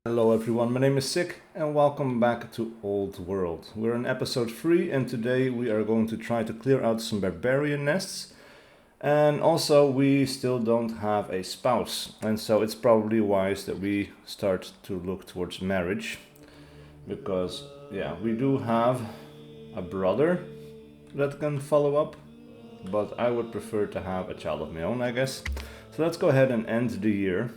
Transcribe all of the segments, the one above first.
Hello everyone, my name is SiC and welcome back to Old World. We're in episode 3 and today we are going to try to clear out some barbarian nests. And also we still don't have a spouse, and so it's probably wise that we start to look towards marriage. Because we do have a brother that can follow up, but I would prefer to have a child of my own, I guess. So let's go ahead and end the year.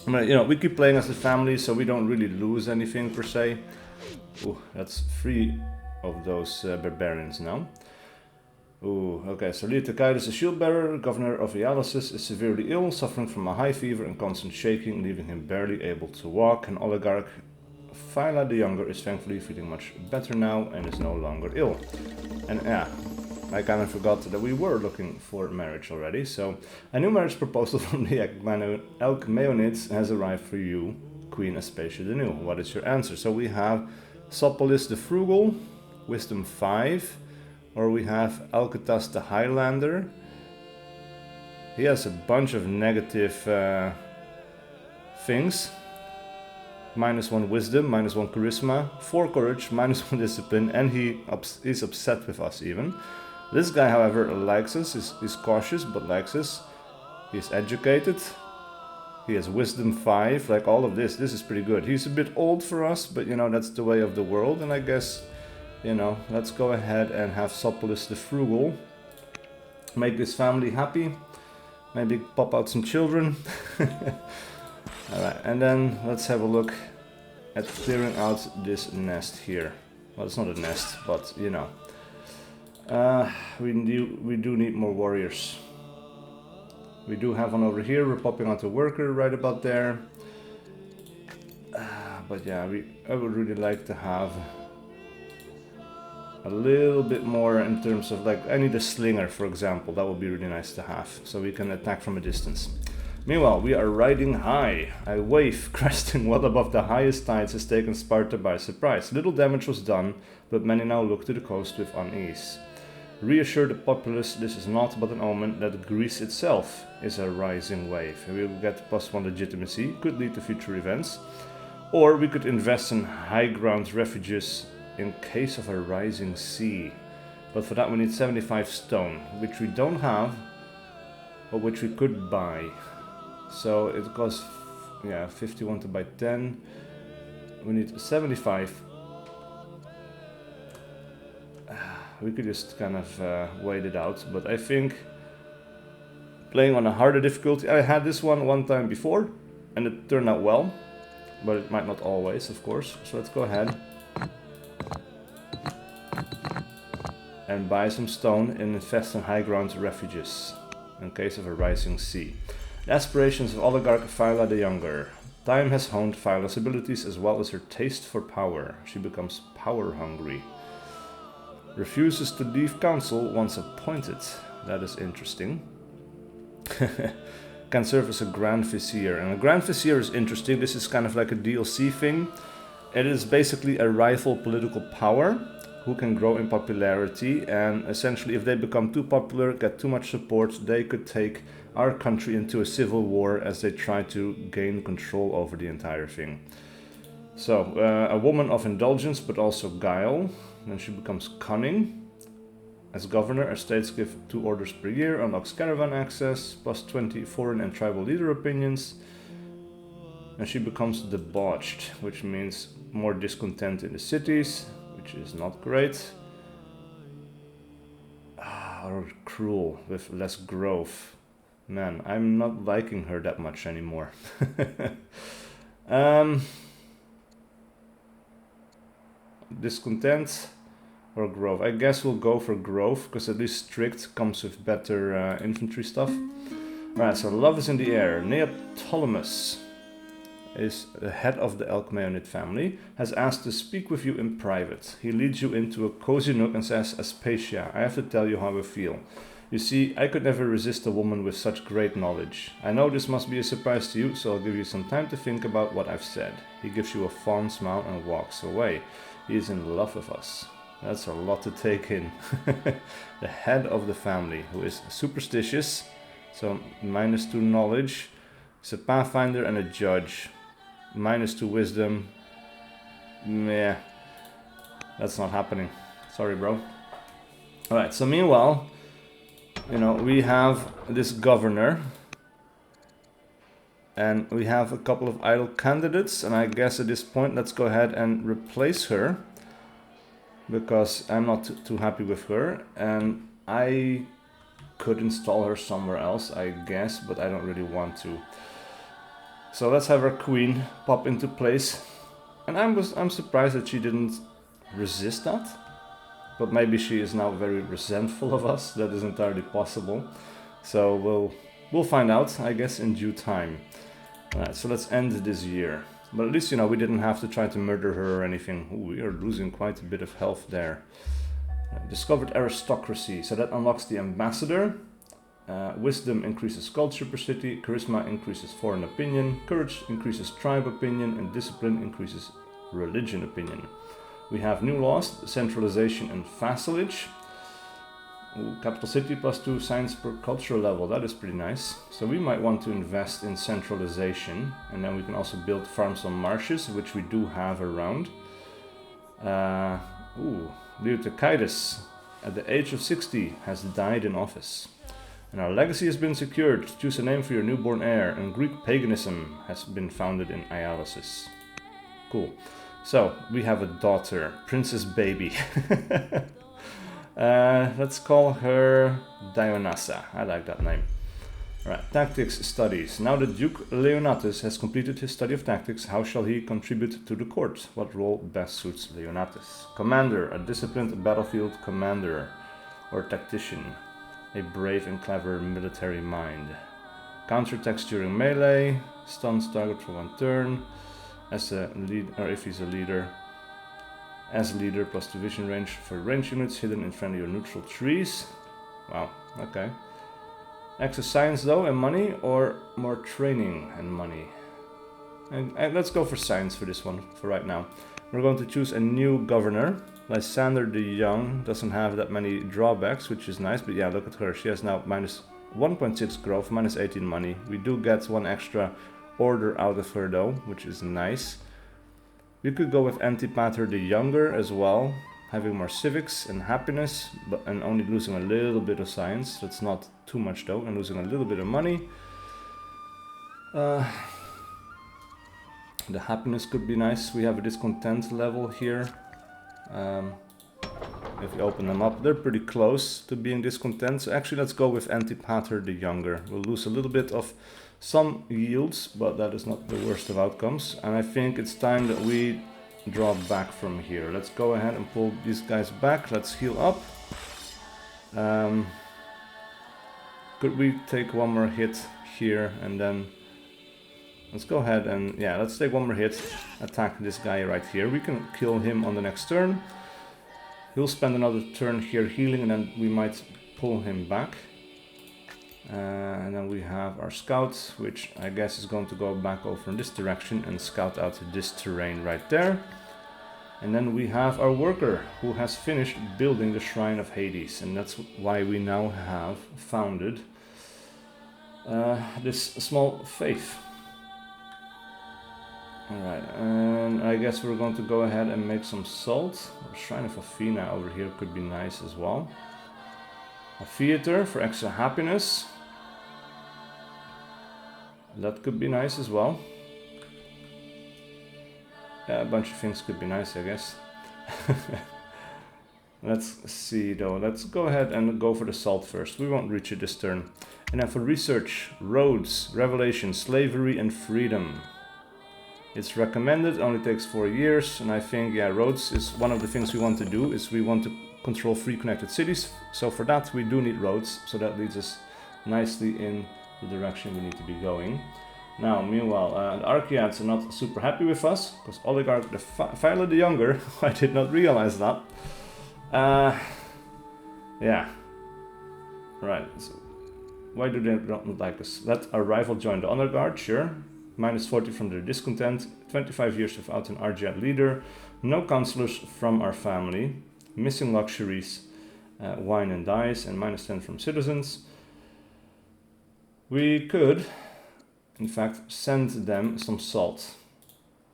We keep playing as a family, so we don't really lose anything per se. Ooh, that's 3 of those barbarians now. Ooh, okay, so Leotychides, the shield bearer, governor of Ialysus, is severely ill, suffering from a high fever and constant shaking, leaving him barely able to walk. An oligarch, Phila the Younger, is thankfully feeling much better now and is no longer ill. And I kind of forgot that we were looking for marriage already, so a new marriage proposal from the Alcmaeonids has arrived for you, Queen Aspasia the New. What is your answer? So we have Sopolis the Frugal, Wisdom 5, or we have Alcetas the Highlander. He has a bunch of negative things. -1 wisdom, -1 charisma, 4 courage, -1 discipline, and he is upset with us even. This guy, however, likes us, is cautious but likes us. He's educated. He has wisdom 5, like all of this. This is pretty good. He's a bit old for us, but that's the way of the world, and I guess, let's go ahead and have Sopolis the Frugal. Make this family happy. Maybe pop out some children. Alright, and then let's have a look at clearing out this nest here. Well, it's not a nest, but we do need more warriors. We do have one over here. We're popping out a worker right about there. But I would really like to have a little bit more in terms of, like, I need a slinger, for example. That would be really nice to have, so we can attack from a distance. Meanwhile, we are riding high. A wave cresting well above the highest tides has taken Sparta by surprise. Little damage was done, but many now look to the coast with unease. Reassure the populace this is not but an omen that Greece itself is a rising wave. We will get +1 legitimacy, could lead to future events. Or we could invest in high ground refuges in case of a rising sea. But for that we need 75 stone, which we don't have, but which we could buy. So it costs 51 to buy 10. We need 75. We could just kind of wait it out, but I think playing on a harder difficulty, I had this one time before and it turned out well, but it might not always, of course. So let's go ahead and buy some stone and invest in high ground refuges in case of a rising sea. The aspirations of oligarch Phila the Younger. Time has honed Phila's abilities as well as her taste for power. She becomes power hungry. Refuses to leave council once appointed. That is interesting. Can serve as a Grand Vizier. And a Grand Vizier is interesting. This is kind of like a DLC thing. It is basically a rival political power who can grow in popularity, and essentially if they become too popular, get too much support, they could take our country into a civil war as they try to gain control over the entire thing. So, a woman of indulgence but also guile. Then she becomes cunning. As governor, our states give 2 orders per year, unlocks caravan access, +20 foreign and tribal leader opinions. And she becomes debauched, which means more discontent in the cities, which is not great. Or cruel, with less growth. Man, I'm not liking her that much anymore. Discontent or growth? I guess we'll go for growth, because at least strict comes with better infantry stuff. Alright, so love is in the air. Neoptolemus is the head of the Alcmaeonid family, has asked to speak with you in private. He leads you into a cozy nook and says, Aspasia, I have to tell you how I feel. You see, I could never resist a woman with such great knowledge. I know this must be a surprise to you, so I'll give you some time to think about what I've said. He gives you a fond smile and walks away. He is in love with us. That's a lot to take in. The head of the family, who is superstitious, so -2 knowledge. He's a pathfinder and a judge. -2 wisdom. Meh, that's not happening. Sorry, bro. Alright, so meanwhile, you know, we have this governor. And we have a couple of idle candidates, and I guess at this point let's go ahead and replace her, because I'm not too happy with her, and I could install her somewhere else, I guess, but I don't really want to. So let's have our queen pop into place, and I'm surprised that she didn't resist that, but maybe she is now very resentful of us. That is entirely possible. So we'll find out, I guess, in due time. Alright, so let's end this year. But at least, you know, we didn't have to try to murder her or anything. Ooh, we are losing quite a bit of health there. Discovered aristocracy, so that unlocks the ambassador. Wisdom increases culture per city. Charisma increases foreign opinion. Courage increases tribe opinion. And discipline increases religion opinion. We have new laws, centralization and vassalage. Ooh, capital city +2 science per cultural level, that is pretty nice. So we might want to invest in centralization, and then we can also build farms on marshes, which we do have around. Leotychides, at the age of 60, has died in office. And our legacy has been secured. Choose a name for your newborn heir, and Greek paganism has been founded in Ialysus. Cool. So, we have a daughter, Princess Baby. Let's call her Dionysa. I like that name. Alright, tactics studies. Now that Duke Leonatus has completed his study of tactics, how shall he contribute to the court? What role best suits Leonatus? Commander, a disciplined battlefield commander or tactician. A brave and clever military mind. Counterattacks during melee, stuns target for 1 turn. As a lead, or if he's a leader. As leader, +2 vision range for range units hidden in friendly or neutral trees. Wow, okay. Access science though and money, or more training and money? And let's go for science for this one, for right now. We're going to choose a new governor. Lysander the Young doesn't have that many drawbacks, which is nice, but yeah, look at her. She has now -1.6 growth, -18 money. We do get 1 extra order out of her though, which is nice. We could go with Antipater the Younger as well, having more civics and happiness, and only losing a little bit of science. That's not too much though, and losing a little bit of money. The happiness could be nice. We have a discontent level here. If you open them up, they're pretty close to being discontent. So actually let's go with Antipater the Younger. We'll lose a little bit of some yields, but that is not the worst of outcomes. And I think it's time that we draw back from here. Let's go ahead and pull these guys back. Let's heal up. Could we take 1 more hit here and then... Let's go ahead and, yeah, let's take 1 more hit. Attack this guy right here. We can kill him on the next turn. He'll spend another turn here healing, and then we might pull him back. And then we have our scout, which I guess is going to go back over in this direction and scout out this terrain right there. And then we have our worker, who has finished building the Shrine of Hades, and that's why we now have founded this small faith. Alright, and I guess we're going to go ahead and make some salt. Our Shrine of Athena over here could be nice as well. A theater for extra happiness. That could be nice as well. Yeah, a bunch of things could be nice, I guess. Let's see though, let's go ahead and go for the salt first. We won't reach it this turn. And then for research, roads, revelation, slavery and freedom. It's recommended, only takes 4 years, and I think, yeah, roads is one of the things we want to do, is we want to control free connected cities. So for that we do need roads, so that leads us nicely in the direction we need to be going. Now, meanwhile, the Archaeads are not super happy with us, because Oligarch the Phila the Younger, I did not realize that. Yeah. Right, so why do they not like us? Let our rival join the Honor Guard, sure. -40 from their discontent, 25 years without an Archaead leader, no counselors from our family, missing luxuries, wine and dice, and -10 from citizens. We could, in fact, send them some salt.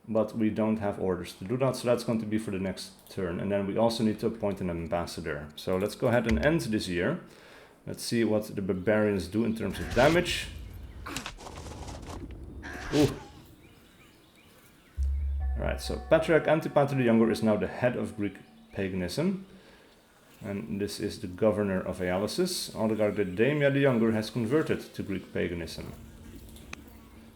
but we don't have orders to do that, so that's going to be for the next turn. And then we also need to appoint an ambassador. So let's go ahead and end this year. Let's see what the barbarians do in terms of damage. Ooh. Alright, so Patriarch Antipater the Younger is now the head of Greek paganism. And this is the governor of Ialysus. Oligarch Damia the Younger has converted to Greek paganism.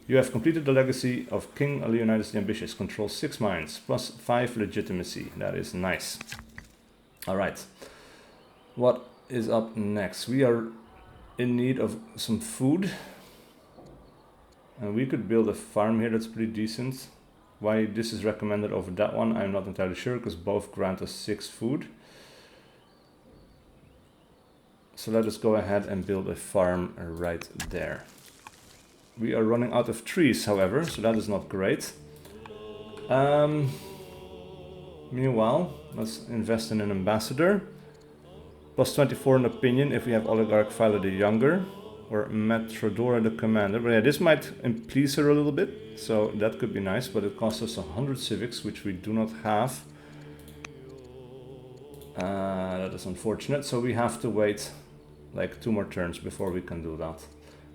You have completed the legacy of King Leonidas the Ambitious. Control 6 mines, plus 5 legitimacy. That is nice. Alright. What is up next? We are in need of some food. And we could build a farm here that's pretty decent. Why this is recommended over that one, I'm not entirely sure, because both grant us 6 food. So let us go ahead and build a farm right there. We are running out of trees, however, so that is not great. Meanwhile, let's invest in an ambassador. Plus 24 in opinion if we have Oligarch Phila the Younger. Or Metrodora the Commander. But yeah, this might please her a little bit, so that could be nice, but it costs us 100 civics, which we do not have. That is unfortunate, so we have to wait like 2 more turns before we can do that.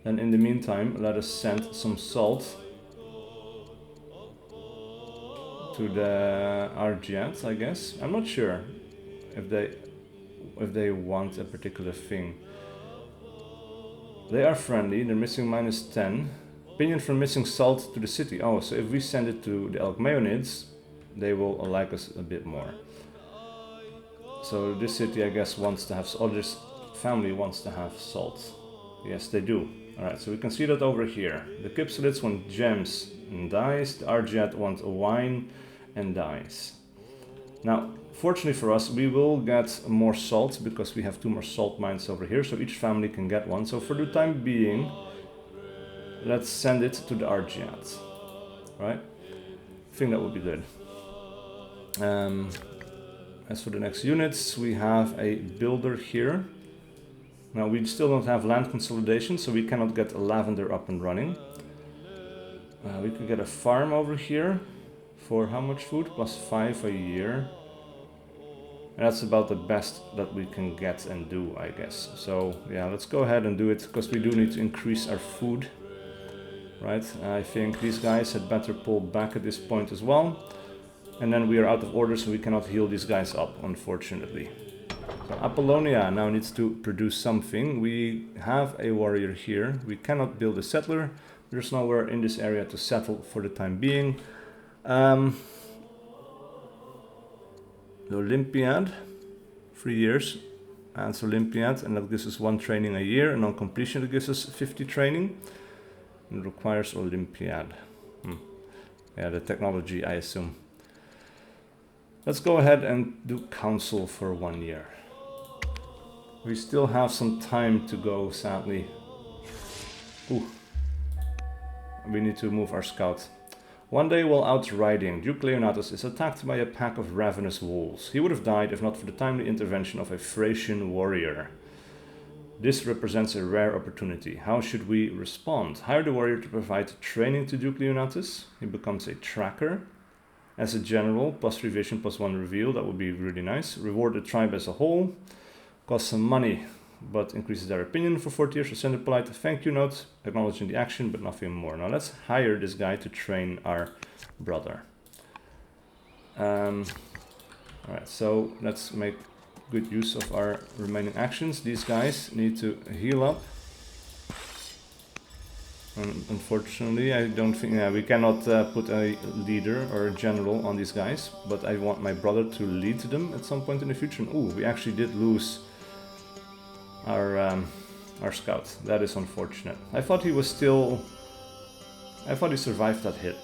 And in the meantime, let us send some salt to the Argiats, I guess. I'm not sure if they want a particular thing. They are friendly, they're missing minus 10. Opinion from missing salt to the city. Oh, so if we send it to the Alcmaeonids, they will like us a bit more. So this city, I guess, wants to have, or this family wants to have salt. Yes, they do. Alright, so we can see that over here. The Kypselids want gems and dyes, the Argiat want wine and dyes. Now, fortunately for us, we will get more salt because we have 2 more salt mines over here, so each family can get one. So for the time being, let's send it to the Argiat. Right? I think that would be good. As for the next units, we have a builder here. Now, we still don't have land consolidation, so we cannot get lavender up and running. We could get a farm over here. For how much food? Plus 5 a year. And that's about the best that we can get and do, I guess. So yeah, let's go ahead and do it, because we do need to increase our food. Right? I think these guys had better pull back at this point as well. And then we are out of order, so we cannot heal these guys up, unfortunately. So Apollonia now needs to produce something. We have a warrior here. We cannot build a settler. There's nowhere in this area to settle for the time being. The Olympiad, 3 years, adds Olympiad, and that gives us 1 training a year, and on completion it gives us 50 training. It requires Olympiad. Yeah, the technology, I assume. Let's go ahead and do council for 1 year. We still have some time to go, sadly. Ooh. We need to move our scout. One day while out riding, Duke Leonatus is attacked by a pack of ravenous wolves. He would have died if not for the timely intervention of a Thracian warrior. This represents a rare opportunity. How should we respond? Hire the warrior to provide training to Duke Leonatus. He becomes a tracker. As a general, +3 vision, +1 reveal. That would be really nice. Reward the tribe as a whole. Costs some money, but increases their opinion for 40 years. So send a polite thank you note, acknowledging the action, but nothing more. Now let's hire this guy to train our brother. Alright, so let's make good use of our remaining actions. These guys need to heal up. Unfortunately, I don't think... Yeah, we cannot put a leader or a general on these guys, but I want my brother to lead them at some point in the future. And, ooh, we actually did lose our scout. That is unfortunate. I thought he was still... I thought he survived that hit.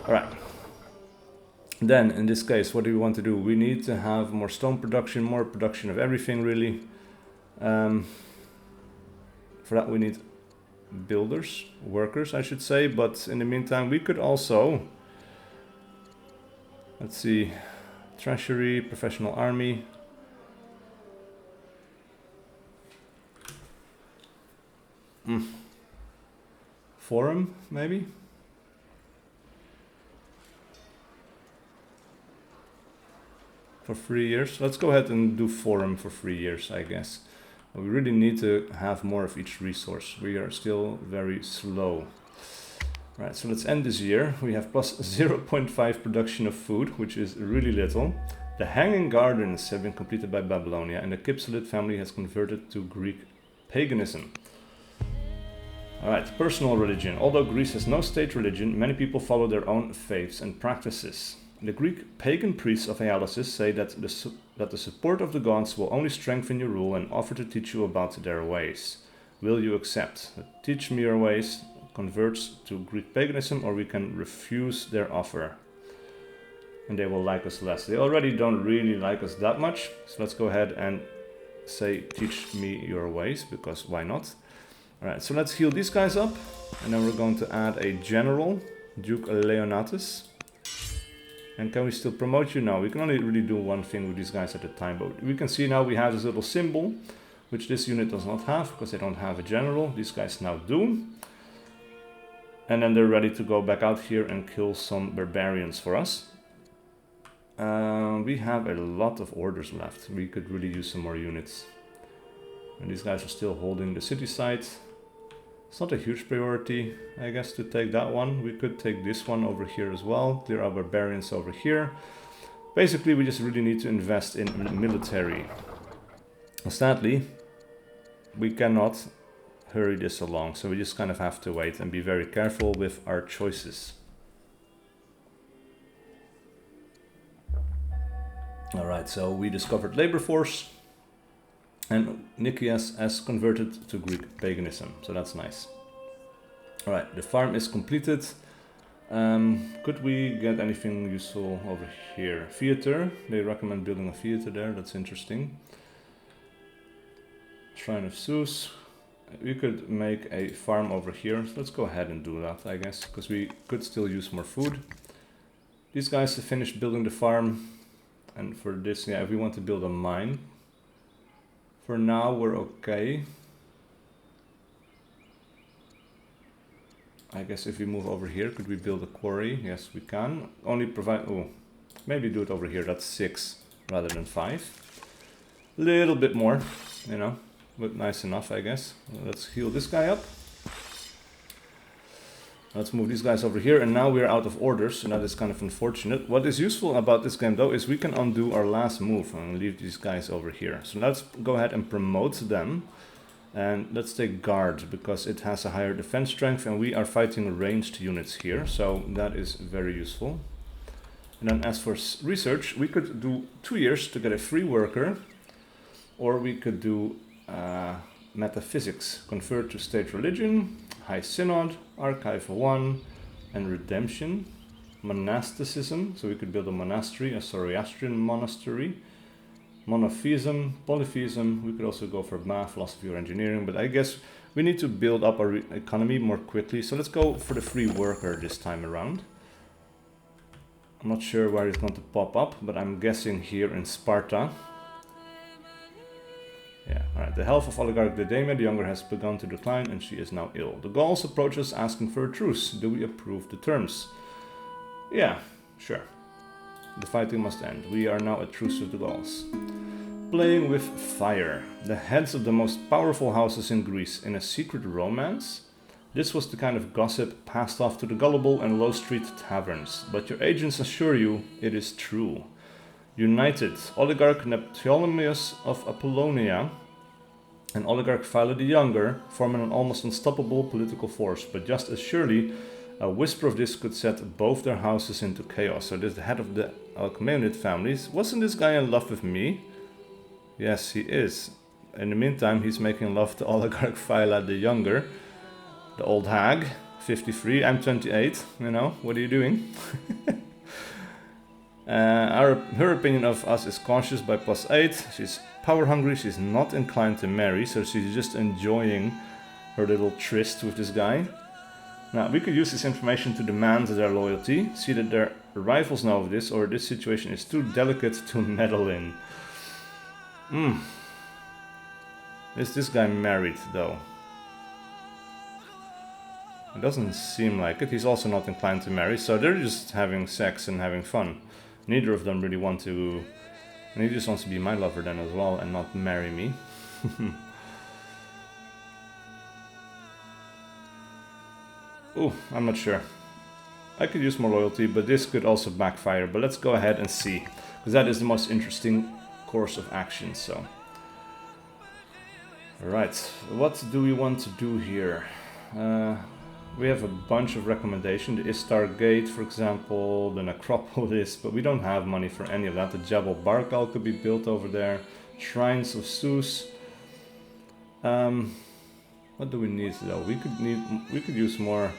Alright. Then, in this case, what do we want to do? We need to have more stone production, more production of everything, really. For that we need builders, workers, I should say. But in the meantime, we could also... Let's see. Treasury, professional army. Forum, maybe? for 3 years. Let's go ahead and do forum for 3 years, I guess. We really need to have more of each resource. We are still very slow. Right, so let's end this year. We have plus 0.5 production of food, which is really little. The Hanging Gardens have been completed by Babylonia, and the Kypselid family has converted to Greek paganism. Alright, personal religion. Although Greece has no state religion, many people follow their own faiths and practices. The Greek pagan priests of Ialysus say that the support of the gods will only strengthen your rule and offer to teach you about their ways. Will you accept? Teach me your ways converts to Greek paganism, or we can refuse their offer. And they will like us less. They already don't really like us that much, so let's go ahead and say teach me your ways, because why not? Alright, so let's heal these guys up, and then we're going to add a general, Duke Leonatus. And can we still promote you? No, we can only really do one thing with these guys at a time, but we can see now we have this little symbol, which this unit does not have, because they don't have a general. These guys now do. And then they're ready to go back out here and kill some barbarians for us. We have a lot of orders left. We could really use some more units. And these guys are still holding the city site. It's not a huge priority, I guess, to take that one. We could take this one over here as well. Clear our barbarians over here. Basically, we just really need to invest in military. Sadly, we cannot hurry this along, so we just kind of have to wait and be very careful with our choices. Alright, so we discovered labor force, and Nicias has converted to Greek paganism, so that's nice. Alright, the farm is completed. Could we get anything useful over here? Theater, they recommend building a theater there, that's interesting. Shrine of Zeus. We could make a farm over here. So let's go ahead and do that, I guess, because we could still use more food. These guys have finished building the farm. And for this, yeah, if we want to build a mine. For now, we're okay. I guess if we move over here, could we build a quarry? Yes, we can. Only provide... Oh, maybe do it over here. That's 6 rather than 5. Little bit more, you know. But nice enough, I guess. Let's heal this guy up. Let's move these guys over here, and now we're out of orders, and that is kind of unfortunate. What is useful about this game, though, is we can undo our last move and leave these guys over here. So let's go ahead and promote them. And let's take guard, because it has a higher defense strength, and we are fighting ranged units here, so that is very useful. And then as for research, we could do 2 years to get a free worker, or we could do metaphysics, convert to state religion, high synod, archive 1, and redemption, monasticism, so we could build a monastery, a Zoroastrian monastery, monotheism, polytheism. We could also go for math, philosophy, or engineering, but I guess we need to build up our economy more quickly, so let's go for the free worker this time around. I'm not sure where it's going to pop up, but I'm guessing here in Sparta. Yeah, alright. The health of oligarch Didemia the Younger has begun to decline, and she is now ill. The Gauls approach us asking for a truce. Do we approve the terms? Yeah, sure. The fighting must end. We are now at truce with the Gauls. Playing with fire. The heads of the most powerful houses in Greece in a secret romance? This was the kind of gossip passed off to the gullible and low street taverns, but your agents assure you it is true. United, oligarch Ptolemaeus of Apollonia and oligarch Phila the Younger form an almost unstoppable political force, but just as surely a whisper of this could set both their houses into chaos. So this is the head of the Alcmaeonid families. Wasn't this guy in love with me? Yes, he is. In the meantime, he's making love to oligarch Phila the Younger, the old hag, 53, I'm 28, you know, what are you doing? Her opinion of us is cautious by +8. She's power hungry, she's not inclined to marry, so she's just enjoying her little tryst with this guy. Now, we could use this information to demand their loyalty, see that their rivals know of this, or this situation is too delicate to meddle in. Is this guy married, though? It doesn't seem like it. He's also not inclined to marry, so they're just having sex and having fun. Neither of them really want to And he just wants to be my lover then as well and not marry me. Ooh, I'm not sure. I could use more loyalty, but this could also backfire. But let's go ahead and see, because that is the most interesting course of action. So, alright, what do we want to do here? We have a bunch of recommendations. The Istar Gate, for example, the Necropolis, but we don't have money for any of that. The Jebel Barkal could be built over there. Shrines of Zeus. What do we need though? We could use more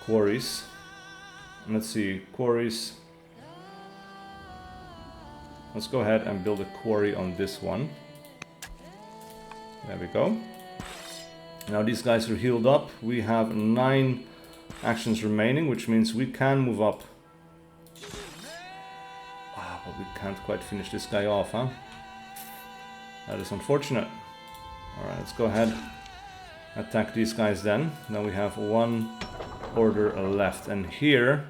quarries. Let's see, quarries. Let's go ahead and build a quarry on this one. There we go. Now these guys are healed up. We have 9 actions remaining, which means we can move up. Ah, but we can't quite finish this guy off, huh? That is unfortunate. Alright, let's go ahead and attack these guys then. Now we have 1 order left. And here,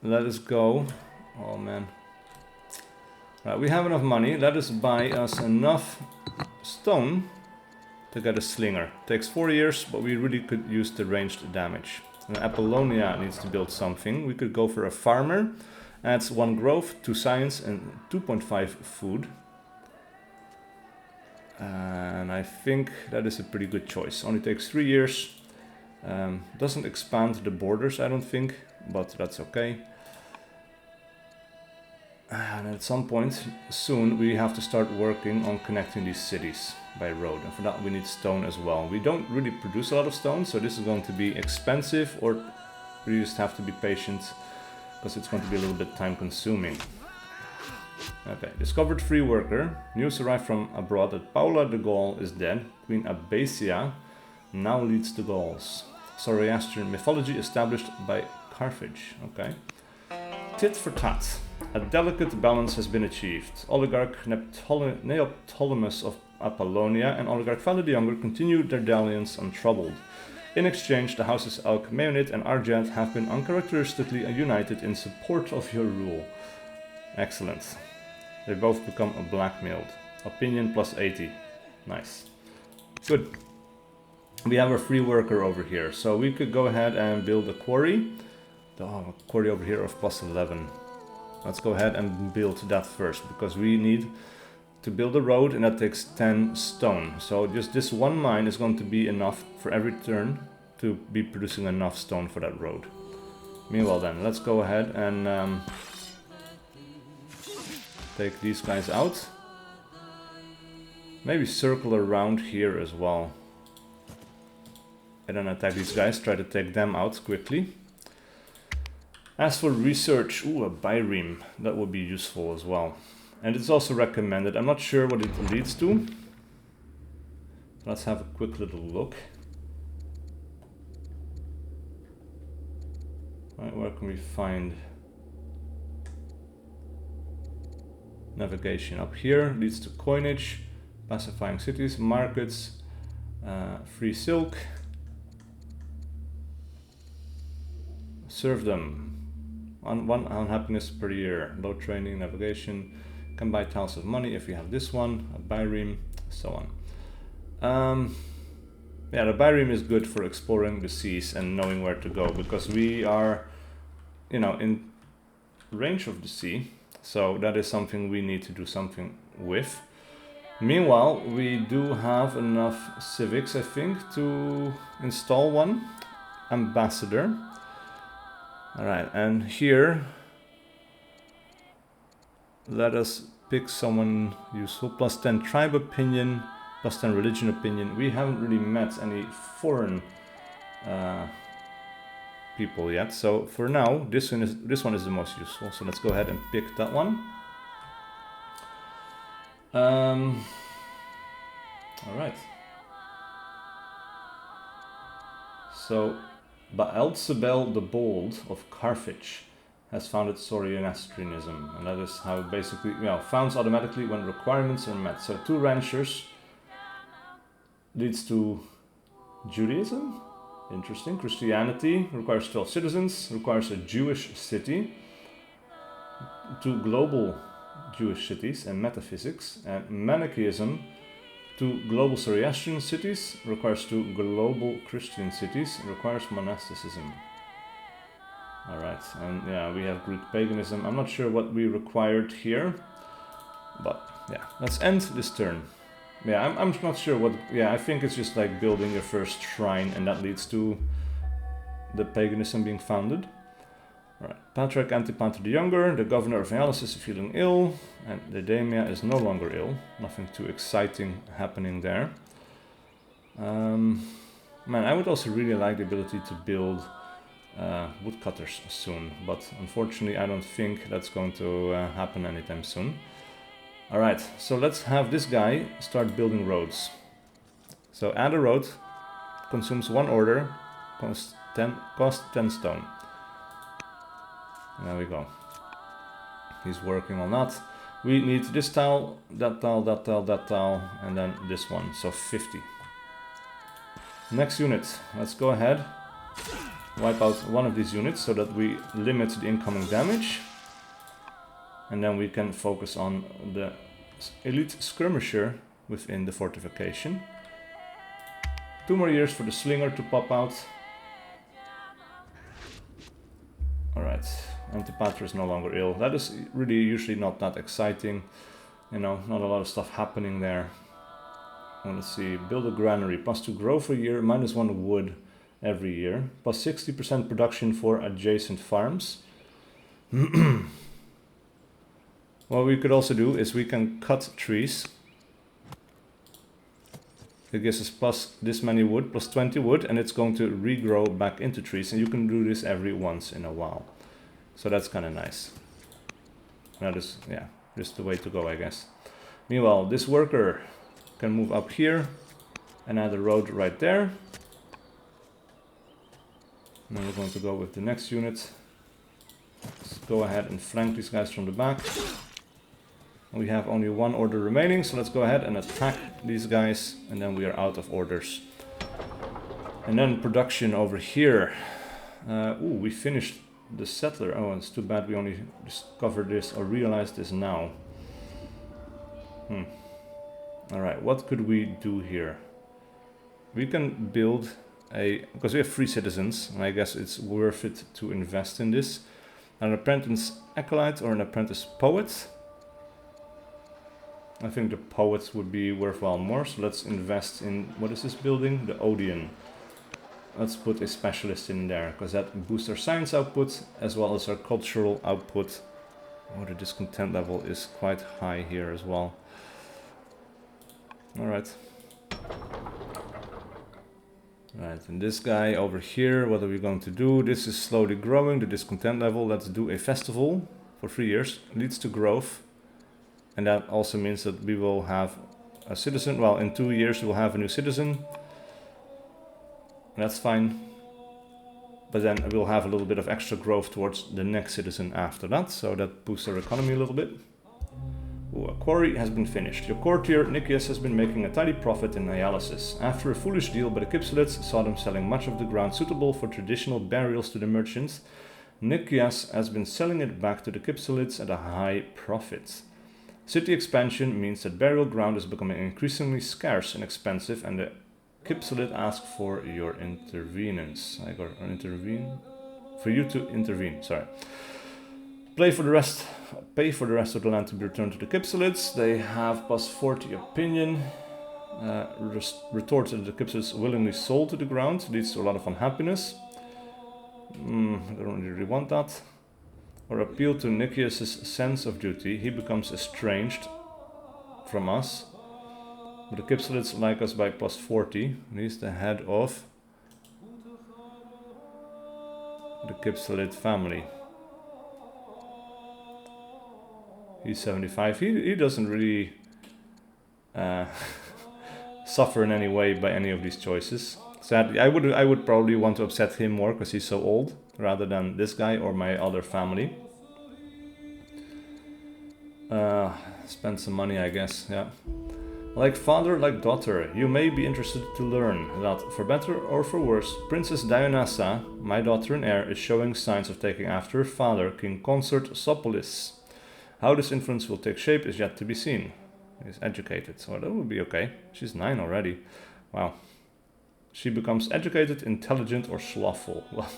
let us go. Oh man. Right, we have enough money. Let us buy us enough stone to get a slinger. Takes 4 years, but we really could use the ranged damage. And Apollonia needs to build something. We could go for a farmer. Adds 1 growth, 2 science, and 2.5 food. And I think that is a pretty good choice. Only takes 3 years. Doesn't expand the borders, I don't think, but that's okay. And at some point soon we have to start working on connecting these cities by road, and for that we need stone as well. We don't really produce a lot of stone, so this is going to be expensive, or we just have to be patient because it's going to be a little bit time consuming. Okay, discovered free worker. News arrived from abroad that Paula the Gaul is dead. Queen Abasia now leads the Gauls. Zoroastrian mythology established by Carthage. Okay. Tit for tat. A delicate balance has been achieved. Oligarch Neoptolemus of Apollonia and Oligarch Phila the Younger continued their dalliance untroubled. In exchange, the houses Elk, Meonid and Arjad have been uncharacteristically united in support of your rule. Excellent. They both become blackmailed. Opinion plus 80. Nice. Good. We have a free worker over here, so we could go ahead and build a quarry. Oh, a quarry over here of plus 11. Let's go ahead and build that first, because we need to build a road, and that takes 10 stone. So just this one mine is going to be enough for every turn to be producing enough stone for that road. Meanwhile then, let's go ahead and take these guys out. Maybe circle around here as well. And then attack these guys, try to take them out quickly. As for research, ooh, a bireme, that would be useful as well. And it's also recommended. I'm not sure what it leads to. Let's have a quick little look. Right, where can we find navigation? Up here leads to coinage, pacifying cities, markets, free silk. Serve them. One unhappiness per year. Low training, navigation. Can buy tiles of money if you have this one. A bireme, so on. Yeah, the bireme is good for exploring the seas and knowing where to go, because we are, you know, in range of the sea. So that is something we need to do something with. Meanwhile, we do have enough civics, I think, to install one. Ambassador. Alright, and here, let us pick someone useful. Plus 10 tribe opinion, plus 10 religion opinion. We haven't really met any foreign people yet. So for now, this one is the most useful. So let's go ahead and pick that one. Alright. So Baalzebel the Bold of Carthage has founded Zoroastrianism, and that is how it basically, you know, founds automatically when requirements are met. So 2 ranchers leads to Judaism. Interesting. Christianity requires 12 citizens, requires a Jewish city. to global Jewish cities and metaphysics, and Manichaeism to global Zoroastrian cities requires to global Christian cities requires monasticism. Alright, and yeah, we have Greek paganism. I'm not sure what we required here, but yeah, let's end this turn. Yeah, I'm not sure what... Yeah, I think it's just like building your first shrine, and that leads to the paganism being founded. Alright, Patriarch Antipater the Younger, the governor of Ialis is feeling ill, and the Daemia is no longer ill. Nothing too exciting happening there. Man, I would also really like the ability to build woodcutters soon, but unfortunately I don't think that's going to happen anytime soon. Alright, so let's have this guy start building roads. So add a road, consumes 1 order, cost 10 stone. There we go. He's working on that. We need this tile, that tile, that tile, that tile, and then this one, so 50. Next unit, let's go ahead, wipe out one of these units so that we limit the incoming damage. And then we can focus on the elite skirmisher within the fortification. 2 more years for the slinger to pop out. Alright, Antipater is no longer ill. That is really usually not that exciting. You know, not a lot of stuff happening there. Well, let's see, build a granary, +2 growth a year, -1 wood every year, +60% production for adjacent farms. What we could also do is we can cut trees. It gives us plus this many wood, +20 wood, and it's going to regrow back into trees, and you can do this every once in a while. So that's kind of nice. That is, yeah, just the way to go, I guess. Meanwhile, this worker can move up here and add a road right there. And then we're going to go with the next unit. Let's go ahead and flank these guys from the back. We have only 1 order remaining, so let's go ahead and attack these guys, and then we are out of orders. And then production over here. Ooh, we finished the settler. Oh, it's too bad we only discovered this or realized this now. Alright, what could we do here? We can build a... because we have 3 citizens, and I guess it's worth it to invest in this. An apprentice acolyte or an apprentice poet. I think the poets would be worthwhile more, so let's invest in, what is this building? The Odeon. Let's put a specialist in there, because that boosts our science output, as well as our cultural output. Oh, the discontent level is quite high here as well. Alright. Right, and this guy over here, what are we going to do? This is slowly growing, the discontent level. Let's do a festival for 3 years. Leads to growth. And that also means that we will have a citizen. Well, in 2 years we will have a new citizen. That's fine. But then we'll have a little bit of extra growth towards the next citizen after that. So that boosts our economy a little bit. Ooh, a quarry has been finished. Your courtier, Nicias, has been making a tidy profit in dialysis. After a foolish deal by the Kypselids saw them selling much of the ground suitable for traditional burials to the merchants, Nicias has been selling it back to the Kypselids at a high profit. City expansion means that burial ground is becoming increasingly scarce and expensive, and the Kypselid ask for your intervenence. I got intervene? For you to intervene, sorry. Pay for the rest of the land to be returned to the Kypselids. They have +40 opinion. Retort that the Kypselids willingly sold to the ground. Leads to a lot of unhappiness. I don't really want that. Or appeal to Nicias' sense of duty. He becomes estranged from us. But the Kypselids like us by +40. He's the head of the Kypselid family. He's 75. He doesn't really suffer in any way by any of these choices. Sadly, I would probably want to upset him more because he's so old, rather than this guy or my other family. Spend some money, I guess, yeah. Like father, like daughter, you may be interested to learn that, for better or for worse, Princess Dionysa, my daughter and heir, is showing signs of taking after her father, King Consort Sopolis. How this influence will take shape is yet to be seen. He's educated, so that would be okay. She's 9 already. Wow. She becomes educated, intelligent, or slothful. Well,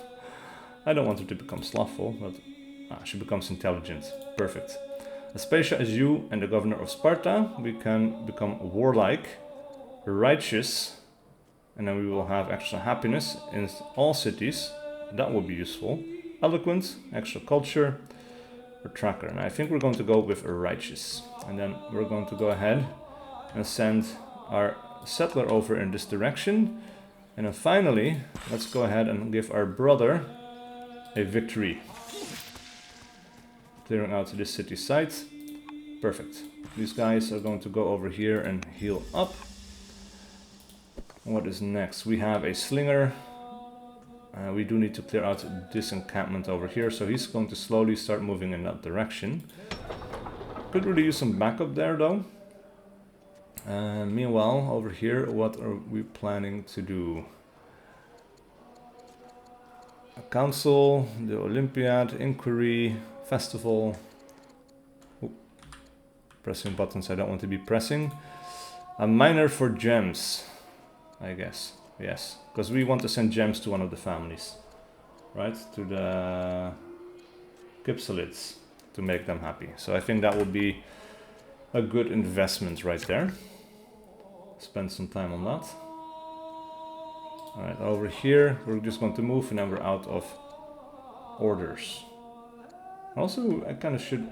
I don't want her to become slothful, but she becomes intelligent. Perfect. Aspasia as you and the governor of Sparta, we can become warlike, righteous, and then we will have extra happiness in all cities. That will be useful. Eloquent, extra culture, or tracker. And I think we're going to go with righteous. And then we're going to go ahead and send our settler over in this direction. And then finally, let's go ahead and give our brother a victory. Clearing out this city site. Perfect. These guys are going to go over here and heal up. What is next? We have a slinger. We do need to clear out this encampment over here, so he's going to slowly start moving in that direction. Could really use some backup there though. Meanwhile, over here, what are we planning to do? A council, the Olympiad, inquiry, festival. Ooh, pressing buttons I don't want to be pressing. A miner for gems, I guess. Yes, because we want to send gems to one of the families, right? To the Kypselids, to make them happy. So I think that will be a good investment right there. Spend some time on that. Alright, over here we're just going to move and then we're out of orders. Also, I kind of should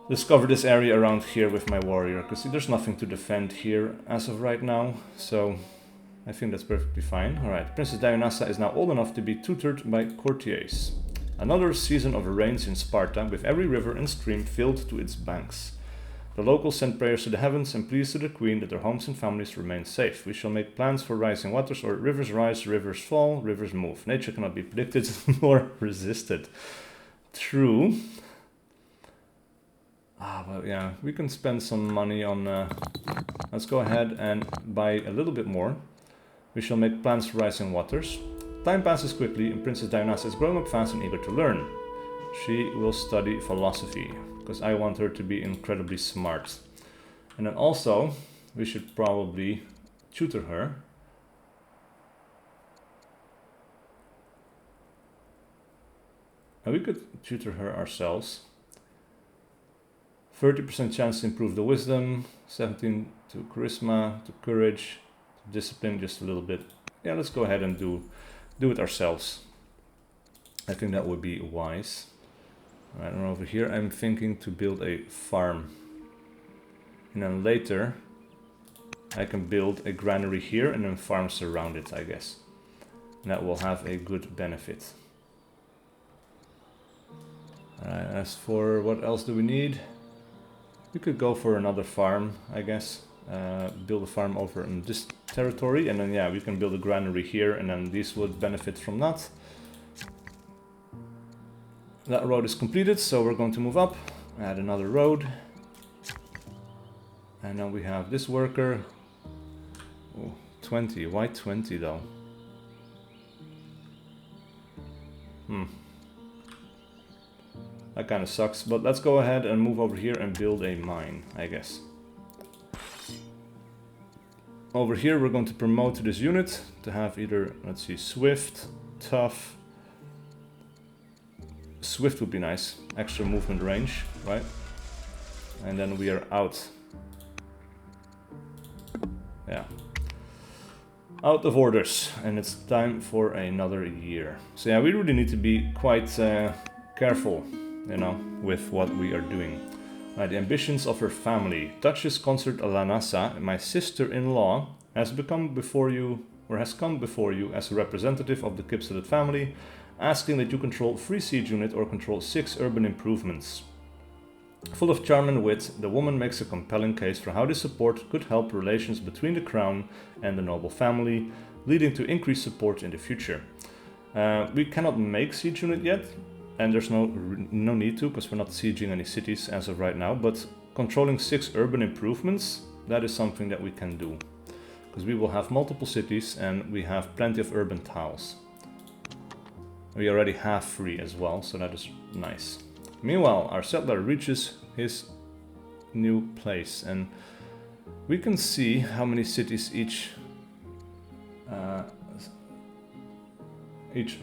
discover this area around here with my warrior, because there's nothing to defend here as of right now, so I think that's perfectly fine. Alright, Princess Dionysa is now old enough to be tutored by courtiers. Another season of rains in Sparta, with every river and stream filled to its banks. The locals send prayers to the heavens and pleas to the queen that their homes and families remain safe. We shall make plans for rising waters, or rivers rise, rivers fall, rivers move. Nature cannot be predicted nor resisted. True. But yeah, we can spend some money on... let's go ahead and buy a little bit more. We shall make plans for rising waters. Time passes quickly and Princess Dionysa is growing up fast and eager to learn. She will study philosophy, because I want her to be incredibly smart. And then also, we should probably tutor her. And we could tutor her ourselves. 30% chance to improve the wisdom, 17 to charisma, to courage, to discipline just a little bit. Yeah, let's go ahead and do it ourselves. I think that would be wise. Right, and over here I'm thinking to build a farm. And then later I can build a granary here and then farms around it, I guess. And that will have a good benefit. Alright, as for what else do we need? We could go for another farm, I guess. Build a farm over in this territory, and then yeah, we can build a granary here, and then these would benefit from that. That road is completed, so we're going to move up, add another road. And then we have this worker. Oh, 20. Why 20 though? That kind of sucks, but let's go ahead and move over here and build a mine, I guess. Over here we're going to promote this unit to have either, let's see, swift, tough. Swift would be nice, extra movement range, right? And then we are out. Yeah. Out of orders, and it's time for another year. So yeah, we really need to be quite careful, you know, with what we are doing. Right, the ambitions of her family. Duchess Consort Alanassa, my sister-in-law, has come before you as a representative of the Kypselid family, asking that you control 3 siege unit or control 6 urban improvements. Full of charm and wit, the woman makes a compelling case for how this support could help relations between the crown and the noble family, leading to increased support in the future. We cannot make siege unit yet, and there's no need to, because we're not sieging any cities as of right now, but controlling 6 urban improvements, that is something that we can do. Because we will have multiple cities and we have plenty of urban tiles. We already have 3 as well, so that is nice. Meanwhile, our settler reaches his new place, and we can see how many cities each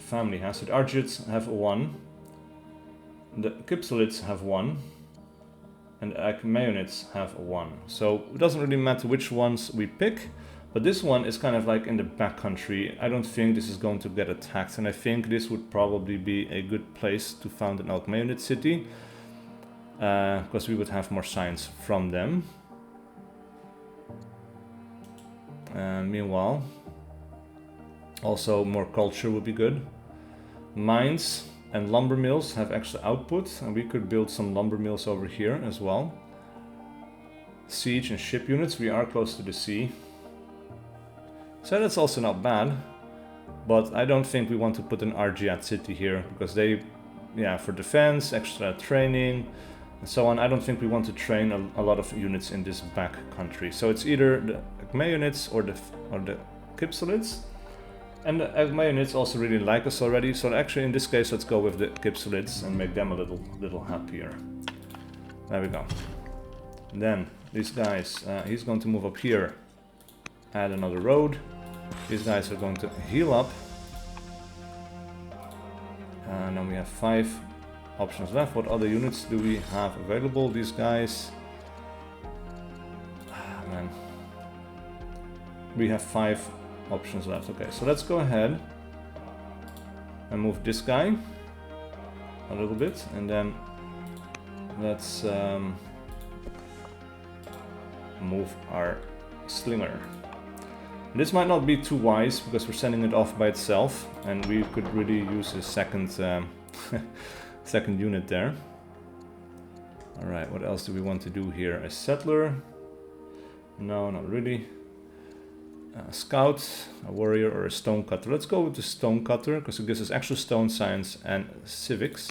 family has. The Argids have 1, the Kypselids have 1, and the Achaemenids have 1. So it doesn't really matter which ones we pick, but this one is kind of like in the backcountry. I don't think this is going to get attacked, and I think this would probably be a good place to found an Achaemenid city, because we would have more science from them. Meanwhile, also more culture would be good. Mines and lumber mills have extra output, and we could build some lumber mills over here as well. Siege and ship units, we are close to the sea. So that's also not bad, but I don't think we want to put an Argiad city here, because they, yeah, for defense, extra training, and so on. I don't think we want to train a lot of units in this back country. So it's either the Achaemenids or the Kypselids. And the Achaemenids also really like us already, so actually in this case let's go with the Kypselids and make them a little happier. There we go. And then these guys, he's going to move up here, add another road. These guys are going to heal up. And then we have 5 options left. What other units do we have available? These guys. Man. We have 5 options left. Okay, so let's go ahead and move this guy a little bit, and then let's move our slinger. This might not be too wise, because we're sending it off by itself, and we could really use a second second unit there. Alright, what else do we want to do here? A settler? No, not really. A scout, a warrior, or a stone cutter. Let's go with the stone cutter, because it gives us extra stone science and civics.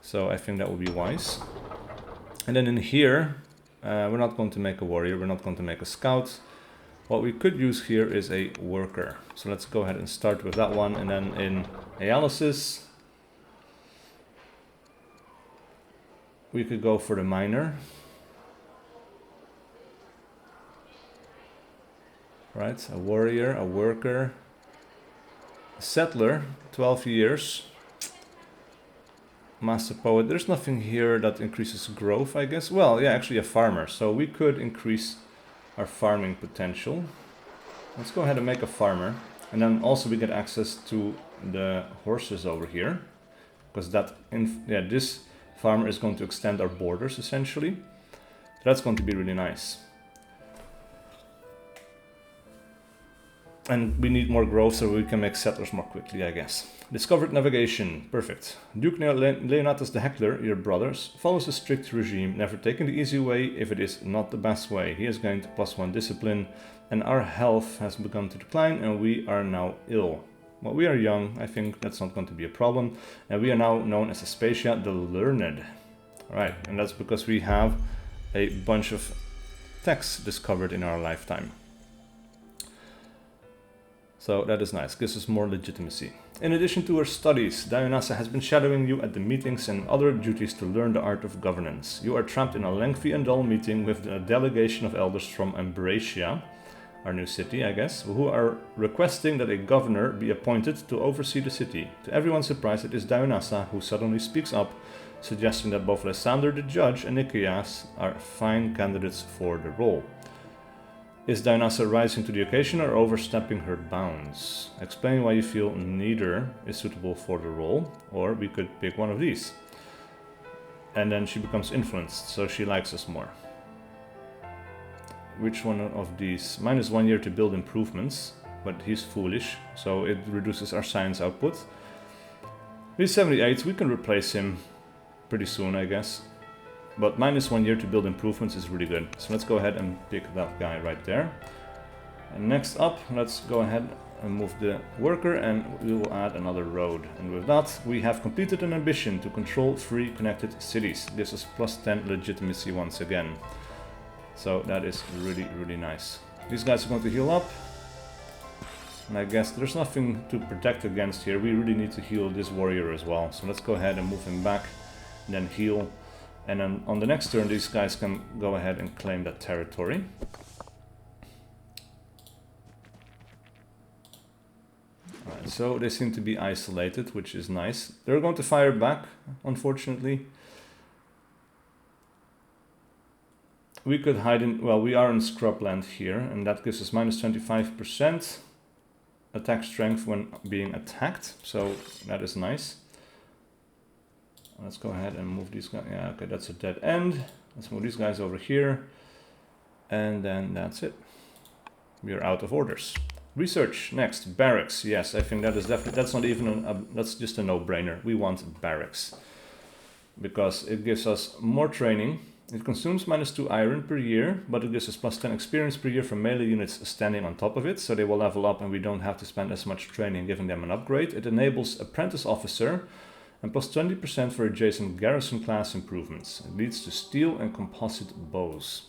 So I think that would be wise. And then in here, we're not going to make a warrior, we're not going to make a scout. What we could use here is a worker. So let's go ahead and start with that one, and then in analysis we could go for the miner. Right, a warrior, a worker, a settler, 12 years, master poet. There's nothing here that increases growth, I guess. Well, yeah, actually a farmer. So we could increase our farming potential. Let's go ahead and make a farmer, and then also we get access to the horses over here, because that this farmer is going to extend our borders essentially. So that's going to be really nice. And we need more growth so we can make settlers more quickly, I guess. Discovered navigation. Perfect. Duke Leonatus the Heckler, your brothers, follows a strict regime, never taking the easy way if it is not the best way. He is going to +1 discipline, and our health has begun to decline, and we are now ill. Well, we are young, I think that's not going to be a problem. And we are now known as Aspasia the Learned. Alright, and that's because we have a bunch of texts discovered in our lifetime. So that is nice, gives us more legitimacy. In addition to her studies, Dionysa has been shadowing you at the meetings and other duties to learn the art of governance. You are trapped in a lengthy and dull meeting with a delegation of elders from Ambracia, our new city, I guess, who are requesting that a governor be appointed to oversee the city. To everyone's surprise, it is Dionysa who suddenly speaks up, suggesting that both Lysander the judge and Nicias are fine candidates for the role. Is Dionysa rising to the occasion or overstepping her bounds? Explain why you feel neither is suitable for the role, or we could pick one of these. And then she becomes influenced, so she likes us more. Which one of these? -1 year to build improvements, but he's foolish, so it reduces our science output. He's 78, we can replace him pretty soon, I guess. But -1 year to build improvements is really good. So let's go ahead and pick that guy right there. And next up, let's go ahead and move the worker, and we will add another road. And with that, we have completed an ambition to control 3 connected cities. Gives us +10 legitimacy once again. So that is really, really nice. These guys are going to heal up. And I guess there's nothing to protect against here. We really need to heal this warrior as well. So let's go ahead and move him back, and then heal. And then on the next turn, these guys can go ahead and claim that territory. Alright, so they seem to be isolated, which is nice. They're going to fire back, unfortunately. We could hide in... well, we are in scrubland here, and that gives us -25%. Attack strength when being attacked, so that is nice. Let's go ahead and move these guys. Yeah, okay, that's a dead end. Let's move these guys over here. And then that's it. We are out of orders. Research, next, barracks. Yes, I think that is definitely, that's not even, that's just a no-brainer. We want barracks. Because it gives us more training. It consumes -2 iron per year, but it gives us +10 experience per year from melee units standing on top of it, so they will level up and we don't have to spend as much training giving them an upgrade. It enables apprentice officer and +20% for adjacent garrison class improvements. It leads to steel and composite bows.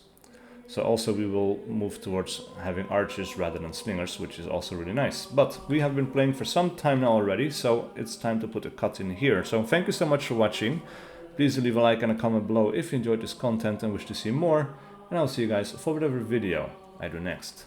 So also we will move towards having archers rather than slingers, which is also really nice. But we have been playing for some time now already, so it's time to put a cut in here. So thank you so much for watching. Please leave a like and a comment below if you enjoyed this content and wish to see more. And I'll see you guys for whatever video I do next.